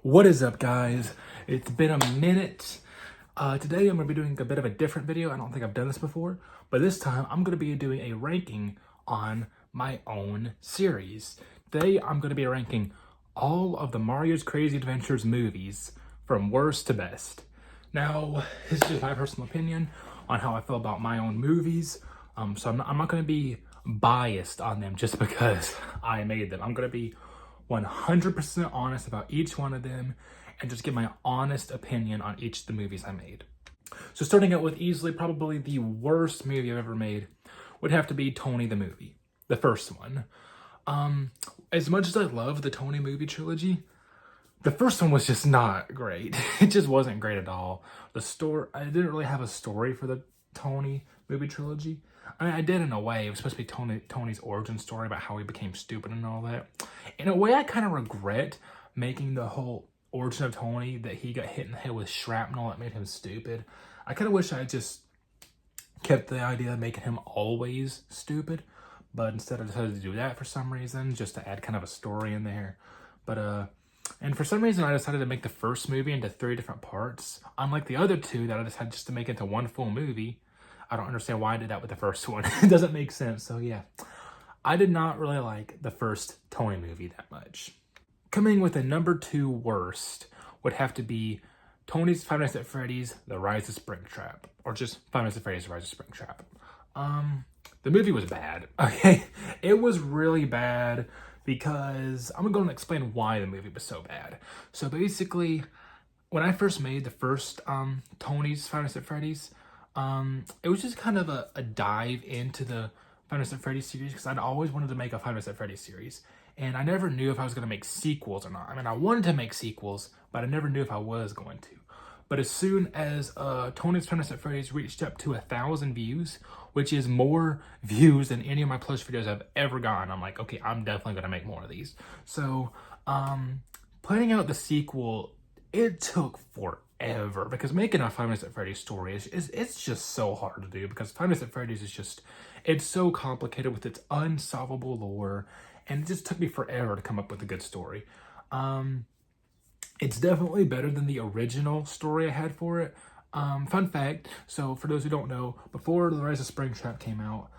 What is up, guys? It's been a minute. Today I'm going to be doing a bit of a different video. I don't think I've done this before, but this time I'm going to be doing a ranking on my own series. Today I'm going to be ranking all of the Mario's Crazy Adventures movies from worst to best. Now, this is just my personal opinion on how I feel about my own movies. So I'm not going to be biased on them just because I made them. I'm going to be 100% honest about each one of them and just give my honest opinion on each of the movies I made. So starting out with easily probably the worst movie I've ever made would have to be Tony the Movie, the first one. As much as I love the Tony movie trilogy, the first one was just not great. It just wasn't great at all. I didn't really have a story for the Tony movie trilogy. I mean, I did in a way. It was supposed to be Tony's origin story about how he became stupid and all that. In a way, I kind of regret making the whole origin of Tony, that he got hit in the head with shrapnel that made him stupid. I kind of wish I just kept the idea of making him always stupid, but instead I decided to do that for some reason, just to add kind of a story in there. And for some reason I decided to make the first movie into 3 different parts, unlike the other 2 that I decided just to make into one full movie. I don't understand why I did that with the first one. It doesn't make sense. So yeah, I did not really like the first Tony movie that much. Coming with the number 2 worst would have to be Tony's Five Nights at Freddy's The Rise of Springtrap, or just Five Nights at Freddy's The Rise of Springtrap. The movie was bad, okay? It was really bad because I'm going to explain why the movie was so bad. So basically, when I first made the first Tony's Five Nights at Freddy's, it was just kind of a dive into the Five Nights at Freddy's series because I'd always wanted to make a Five Nights at Freddy's series. And I never knew if I was going to make sequels or not. I mean, I wanted to make sequels, but I never knew if I was going to. But as soon as Tony's Five Nights at Freddy's reached up to 1,000 views, which is more views than any of my plush videos I've ever gotten, I'm like, okay, I'm definitely going to make more of these. So, planning out the sequel, it took forever because making a Five Nights at Freddy's story it's just so hard to do because Five Nights at Freddy's is just, it's so complicated with its unsolvable lore, and it just took me forever to come up with a good story. It's definitely better than the original story I had for it. Fun fact, so for those who don't know, before The Rise of Springtrap came out,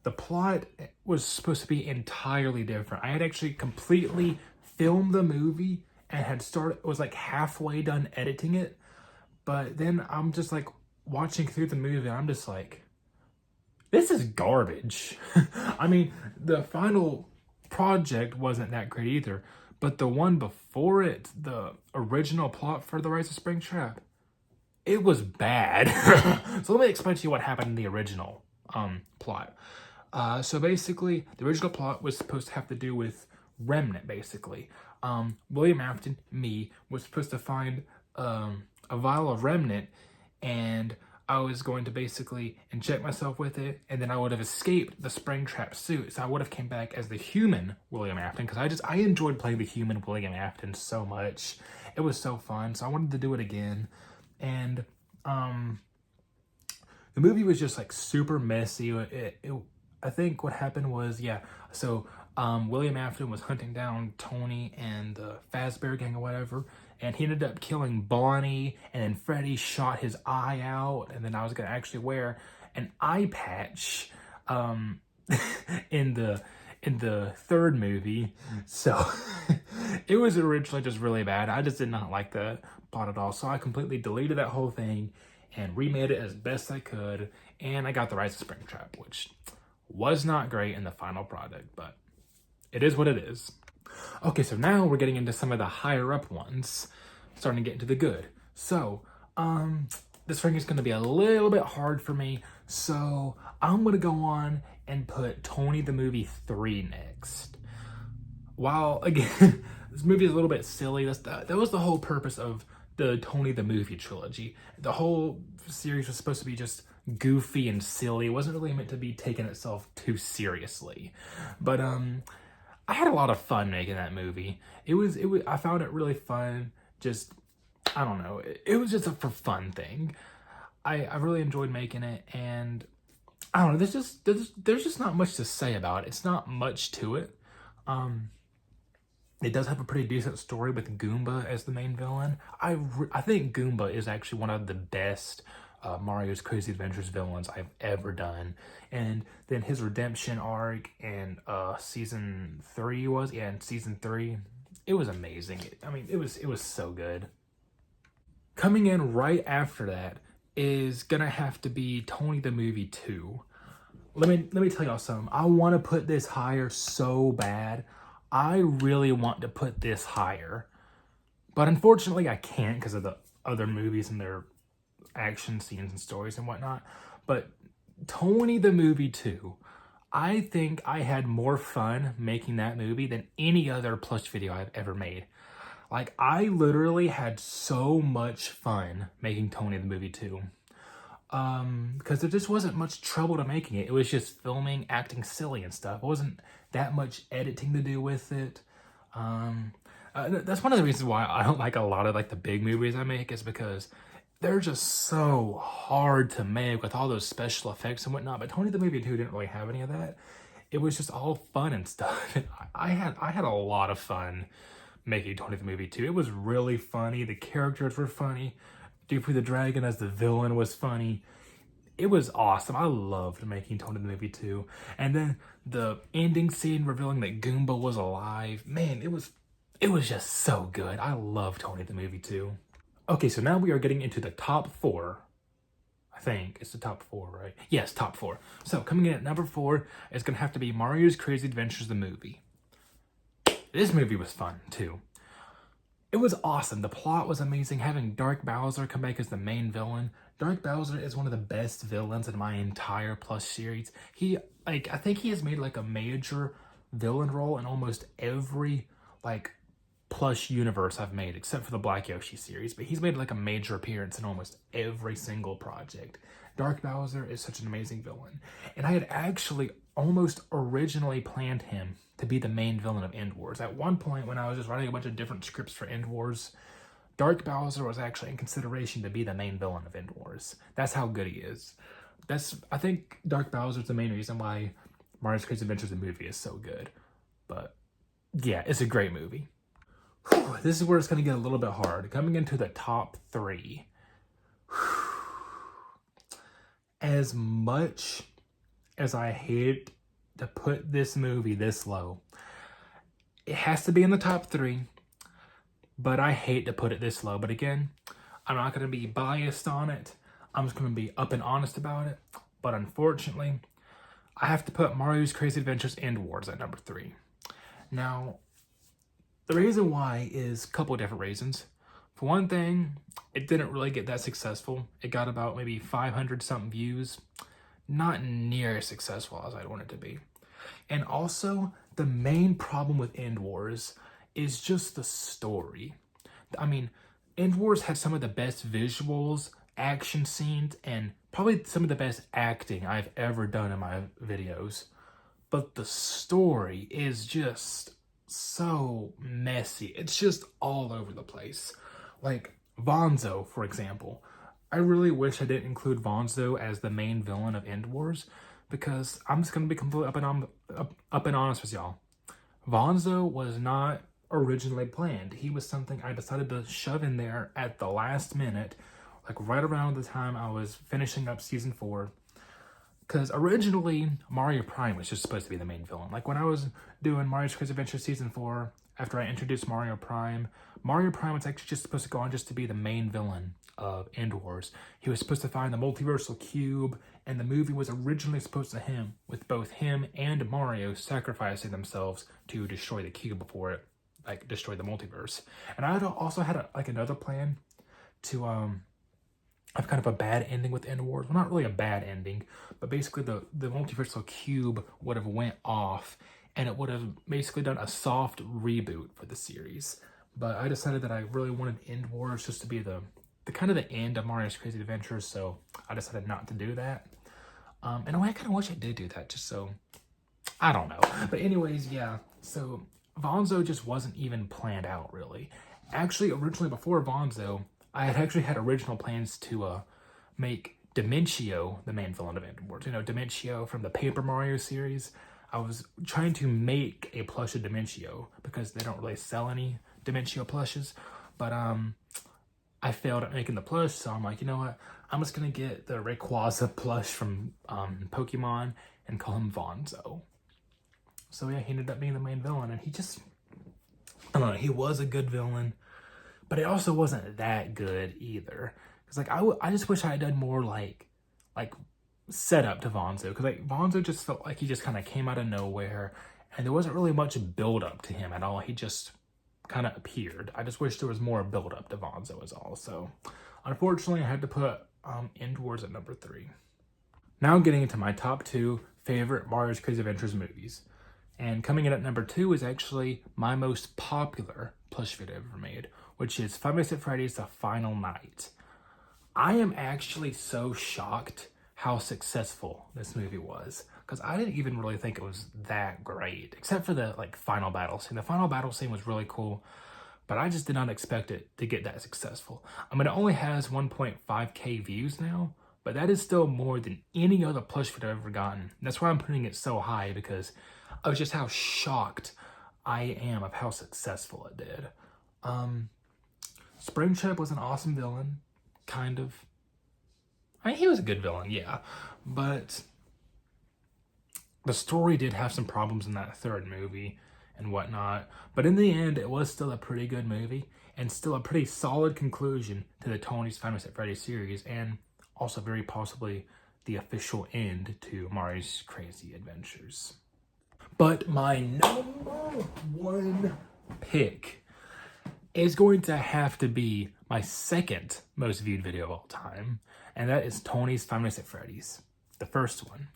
the plot was supposed to be entirely different. I had actually completely filmed the movie and was like halfway done editing it, but then I'm just like watching through the movie and I'm just like, this is garbage. I mean, the final project wasn't that great either, but the one before it, the original plot for The Rise of Springtrap, it was bad. So let me explain to you what happened in the original plot. So basically, the original plot was supposed to have to do with Remnant, basically. William Afton, me, was supposed to find a vial of Remnant, and I was going to basically inject myself with it, and then I would have escaped the Springtrap suit. So I would have came back as the human William Afton, because I enjoyed playing the human William Afton so much. It was so fun, so I wanted to do it again. And the movie was just like super messy. I think what happened was, so William Afton was hunting down Tony and the Fazbear Gang or whatever, and he ended up killing Bonnie, and then Freddy shot his eye out, and then I was going to actually wear an eye patch in the third movie. So it was originally just really bad. I just did not like the plot at all, so I completely deleted that whole thing and remade it as best I could, and I got The Rise of Springtrap, which was not great in the final product, but it is what it is. Okay, so now we're getting into some of the higher up ones, starting to get into the good. So, this ranking is going to be a little bit hard for me, so I'm going to go on and put Tony the Movie 3 next. While, again, this movie is a little bit silly, that was the whole purpose of the Tony the Movie trilogy. The whole series was supposed to be just goofy and silly. It wasn't really meant to be taken itself too seriously. But, I had a lot of fun making that movie. I found it really fun. Just, I don't know. It was just a for fun thing. I really enjoyed making it, and I don't know. There's just not much to say about it. It's not much to it. It does have a pretty decent story with Goomba as the main villain. I think Goomba is actually one of the best Mario's Crazy Adventures villains I've ever done. And then his redemption arc in season 3 in season 3, it was amazing. I mean, it was so good. Coming in right after that is gonna have to be Tony the Movie 2. Let me tell y'all something. I want to put this higher so bad. I really want to put this higher, but unfortunately I can't because of the other movies and their action scenes and stories and whatnot. But Tony the Movie 2, I think I had more fun making that movie than any other plush video I've ever made. Like, I literally had so much fun making Tony the Movie 2. Because there just wasn't much trouble to making it. It was just filming, acting silly and stuff. It wasn't that much editing to do with it. That's one of the reasons why I don't like a lot of like the big movies I make, is because they're just so hard to make with all those special effects and whatnot. But Tony the Movie 2 didn't really have any of that. It was just all fun and stuff. I had a lot of fun making Tony the Movie 2. It was really funny. The characters were funny. Doofy the Dragon as the villain was funny. It was awesome. I loved making Tony the Movie 2. And then the ending scene revealing that Goomba was alive. Man, it was just so good. I love Tony the Movie 2. Okay, so now we are getting into the top 4. I think it's the top 4, right? Yes, top 4. So coming in at number 4 is going to have to be Mario's Crazy Adventures the movie. This movie was fun too. It was awesome. The plot was amazing. Having Dark Bowser come back as the main villain. Dark Bowser is one of the best villains in my entire plush series. I think he has made like a major villain role in almost every like plush universe I've made, except for the Black Yoshi series, but he's made like a major appearance in almost every single project. Dark Bowser is such an amazing villain. And I had actually almost originally planned him to be the main villain of End Wars. At one point when I was just writing a bunch of different scripts for End Wars, Dark Bowser was actually in consideration to be the main villain of End Wars. That's how good he is. I think Dark Bowser is the main reason why Mario's Crazy Adventures the movie is so good. But yeah, it's a great movie. Whew, this is where it's going to get a little bit hard. Coming into the top 3. As much as I hate to put this movie this low, it has to be in the top 3, but I hate to put it this low. But again, I'm not going to be biased on it. I'm just going to be up and honest about it. But unfortunately, I have to put Mario's Crazy Adventures End Wars at number 3. Now, the reason why is a couple of different reasons. For one thing, it didn't really get that successful. It got about maybe 500 something views. Not near as successful as I'd want it to be. And also, the main problem with End Wars is just the story. I mean, End Wars had some of the best visuals, action scenes, and probably some of the best acting I've ever done in my videos. But the story is just so messy. It's just all over the place. Like Vonzo, for example. I really wish I didn't include Vonzo as the main villain of End Wars, because I'm just going to be completely up and honest with y'all. Vonzo was not originally planned. He was something I decided to shove in there at the last minute, like right around the time I was finishing up season 4. Because originally, Mario Prime was just supposed to be the main villain. Like when I was doing Mario's Crazy Adventure Season 4, after I introduced Mario Prime was actually just supposed to go on just to be the main villain of End Wars. He was supposed to find the multiversal cube, and the movie was originally supposed to end with both him and Mario sacrificing themselves to destroy the cube before it, like, destroyed the multiverse. And I also had another plan to have kind of a bad ending with End Wars. Well, not really a bad ending, but basically the multiversal cube would have went off, and it would have basically done a soft reboot for the series. But I decided that I really wanted End Wars just to be the kind of the end of Mario's Crazy Adventures, so I decided not to do that. In a way, I kind of wish I did do that, just so, I don't know. But anyways, yeah, so Vonzo just wasn't even planned out, really. Actually, originally, before Vonzo, I had actually had original plans to make Dimentio the main villain of End Wars. You know, Dimentio from the Paper Mario series. I was trying to make a plush of Dimentio because they don't really sell any Dimentio plushes, but I failed at making the plush, so I'm like, you know what? I'm just gonna get the Rayquaza plush from Pokemon and call him Vonzo. So yeah, he ended up being the main villain, and he just, I don't know, he was a good villain, but it also wasn't that good either. Cause like I just wish I had done more like setup to Vonzo, because like Vonzo just felt like he just kind of came out of nowhere, and there wasn't really much build up to him at all. He just kind of appeared. I just wish there was more build up to Vonzo is all. So unfortunately I had to put Indoors at number 3. Now getting into my top 2 favorite Mario's Crazy Adventures movies. And coming in at number 2 is actually my most popular plush video ever made, which is Five Nights at Freddy's The Final Night. I am actually so shocked how successful this movie was, because I didn't even really think it was that great, except for the like final battle scene. The final battle scene was really cool, but I just did not expect it to get that successful. I mean, it only has 1.5k views now, but that is still more than any other plush video I've ever gotten. That's why I'm putting it so high, because of just how shocked I am of how successful it did. Springtrap was an awesome villain, kind of. I mean, he was a good villain, yeah, but the story did have some problems in that third movie and whatnot. But in the end, it was still a pretty good movie and still a pretty solid conclusion to the Tony's Five Nights at Freddy's series, and also very possibly the official end to Mario's Crazy Adventures. But my number 1 pick is going to have to be my second most viewed video of all time, and that is Tony's Five Nights at Freddy's, the first one.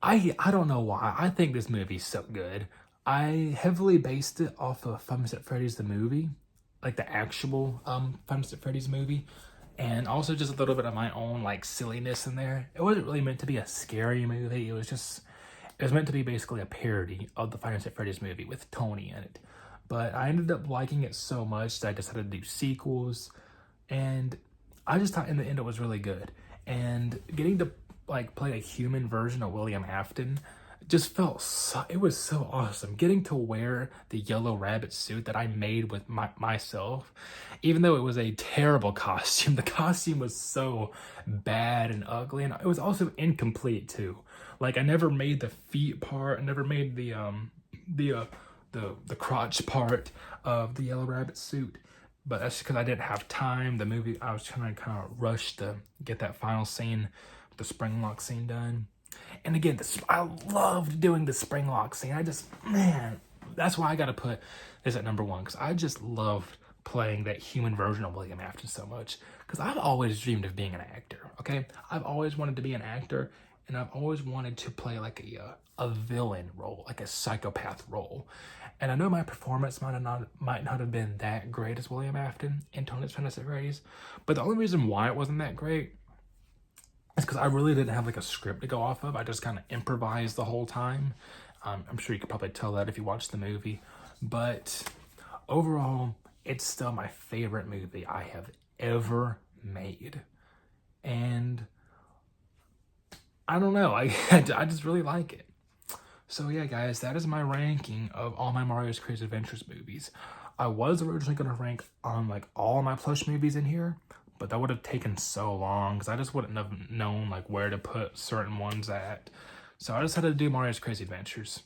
I don't know why. I think this movie's so good. I heavily based it off of Five Nights at Freddy's the movie, like the actual Five Nights at Freddy's movie, and also just a little bit of my own like silliness in there. It wasn't really meant to be a scary movie. It was meant to be basically a parody of the Five Nights at Freddy's movie with Tony in it. But I ended up liking it so much that I decided to do sequels, and I just thought in the end it was really good. And getting to like play a human version of William Afton just felt it was so awesome. Getting to wear the yellow rabbit suit that I made with myself, even though it was a terrible costume. The costume was so bad and ugly, and it was also incomplete too. Like I never made the feet part, I never made the crotch part of the yellow rabbit suit. But that's because I didn't have time. The movie, I was trying to kind of rush to get that final scene, the Springlock scene done. And again, I loved doing the Springlock scene. Man, that's why I got to put this at number 1, because I just loved playing that human version of William Afton so much. Because I've always dreamed of being an actor, okay? I've always wanted to be an actor, and I've always wanted to play like a villain role, like a psychopath role. And I know my performance might not have been that great as William Afton in Tony's Five Nights at Freddy's, but the only reason why it wasn't that great is because I really didn't have like a script to go off of. I just kind of improvised the whole time. I'm sure you could probably tell that if you watched the movie, but overall, it's still my favorite movie I have ever made. And I don't know, I just really like it. So yeah, guys, that is my ranking of all my Mario's Crazy Adventures movies. I was originally going to rank on like all my plush movies in here, but that would have taken so long because I just wouldn't have known like where to put certain ones at. So I decided to do Mario's Crazy Adventures.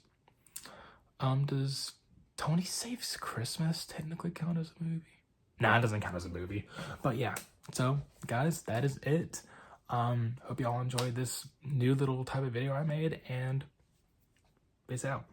Does Tony Saves Christmas technically count as a movie? Nah, it doesn't count as a movie. But yeah, so guys, that is it. Hope y'all enjoyed this new little type of video I made, and peace out.